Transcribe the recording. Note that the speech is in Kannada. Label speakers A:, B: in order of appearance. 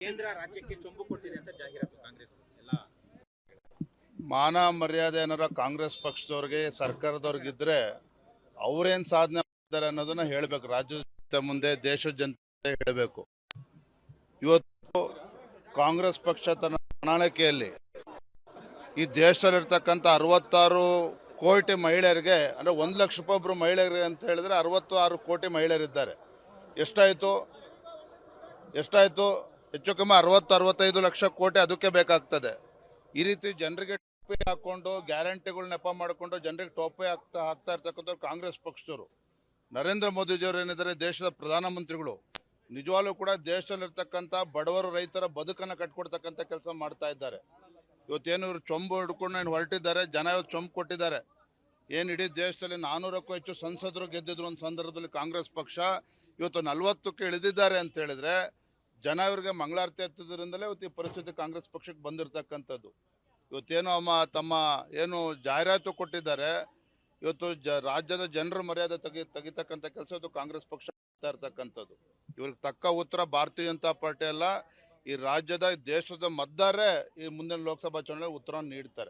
A: ಕೇಂದ್ರ ರಾಜ್ಯಕ್ಕೆ ಚೊಂಬು ಕೊಟ್ಟಿದೆ ಅಂತ ಜಾಹೀರಾತು ಕಾಂಗ್ರೆಸ್ ಎಲ್ಲ
B: ಮಾನ ಮರ್ಯಾದೆ ಏನಾರ ಕಾಂಗ್ರೆಸ್ ಪಕ್ಷದವ್ರಿಗೆ ಸರ್ಕಾರದವ್ರಿಗಿದ್ರೆ ಅವ್ರೇನ್ ಸಾಧನೆ ಮಾಡಿದ್ದಾರೆ ಅನ್ನೋದನ್ನ ಹೇಳ್ಬೇಕು. ರಾಜ್ಯದ ಮುಂದೆ ದೇಶದ ಜನತೆ ಹೇಳಬೇಕು. ಇವತ್ತು ಕಾಂಗ್ರೆಸ್ ಪಕ್ಷ ತನ್ನ ಪ್ರಣಾಳಿಕೆಯಲ್ಲಿ ಈ ದೇಶದಲ್ಲಿರ್ತಕ್ಕಂಥ 66 ಕೋಟಿ ಮಹಿಳೆಯರಿಗೆ ಅಂದ್ರೆ 1 ಲಕ್ಷ ರೂಪಾಯಿ ಒಬ್ರು ಮಹಿಳೆಯರಿಗೆ ಅಂತ ಹೇಳಿದ್ರೆ 66 ಕೋಟಿ ಮಹಿಳೆಯರಿದ್ದಾರೆ. ಎಷ್ಟಾಯ್ತು ಹೆಚ್ಚು ಕಮ್ಮಿ 60-65 ಲಕ್ಷ ಕೋಟಿ ಅದಕ್ಕೆ ಬೇಕಾಗ್ತದೆ. ಈ ರೀತಿ ಜನರಿಗೆ ಟೋಪಿ ಹಾಕೊಂಡು ಗ್ಯಾರಂಟಿಗಳು ನೆಪ ಮಾಡಿಕೊಂಡು ಜನರಿಗೆ ಟೋಪಿ ಹಾಕ್ತಾ ಇರ್ತಕ್ಕಂಥ ಕಾಂಗ್ರೆಸ್ ಪಕ್ಷದವರು. ನರೇಂದ್ರ ಮೋದಿಜಿಯವರು ಏನಿದ್ದಾರೆ ದೇಶದ ಪ್ರಧಾನಮಂತ್ರಿಗಳು, ನಿಜವಾಗ್ಲೂ ಕೂಡ ದೇಶದಲ್ಲಿರ್ತಕ್ಕಂಥ ಬಡವರು ರೈತರ ಬದುಕನ್ನು ಕಟ್ಕೊಡ್ತಕ್ಕಂಥ ಕೆಲಸ ಮಾಡ್ತಾ ಇದ್ದಾರೆ. ಇವತ್ತೇನು ಇವರು ಚೊಂಬು ಹಿಡ್ಕೊಂಡು ಹೊರಟಿದ್ದಾರೆ, ಜನ ಇವತ್ತು ಚೊಂಬು ಕೊಟ್ಟಿದ್ದಾರೆ. ಏನು ಇಡೀ ದೇಶದಲ್ಲಿ 400ಕ್ಕೂ ಹೆಚ್ಚು ಸಂಸದರು ಗೆದ್ದಿದ್ರು ಒಂದು ಸಂದರ್ಭದಲ್ಲಿ ಕಾಂಗ್ರೆಸ್ ಪಕ್ಷ, ಇವತ್ತು 40ಕ್ಕೆ ಇಳಿದಿದ್ದಾರೆ ಅಂತ ಹೇಳಿದ್ರೆ ಜನ ಇವರಿಗೆ ಮಂಗಳಾರತಿ ಎತ್ತಿದ್ರಿಂದಲೇ ಇವತ್ತು ಈ ಪರಿಸ್ಥಿತಿ ಕಾಂಗ್ರೆಸ್ ಪಕ್ಷಕ್ಕೆ ಬಂದಿರತಕ್ಕಂಥದ್ದು. ಇವತ್ತೇನು ತಮ್ಮ ಏನು ಜಾಹೀರಾತು ಕೊಟ್ಟಿದ್ದಾರೆ, ಇವತ್ತು ರಾಜ್ಯದ ಜನರ ಮರ್ಯಾದೆ ತೆಗಿತಕ್ಕಂಥ ಕೆಲಸ ಇವತ್ತು ಕಾಂಗ್ರೆಸ್ ಪಕ್ಷ ಮಾಡ್ತಾ ಇರ್ತಕ್ಕಂಥದ್ದು. ಇವ್ರಿಗೆ ತಕ್ಕ ಉತ್ತರ ಭಾರತೀಯ ಜನತಾ ಪಾರ್ಟಿ ಅಲ್ಲ, ಈ ರಾಜ್ಯದ ದೇಶದ ಮತದಾರರೇ ಈ ಮುಂದಿನ ಲೋಕಸಭಾ ಚುನಾವಣೆ ಉತ್ತರ ನೀಡ್ತಾರೆ.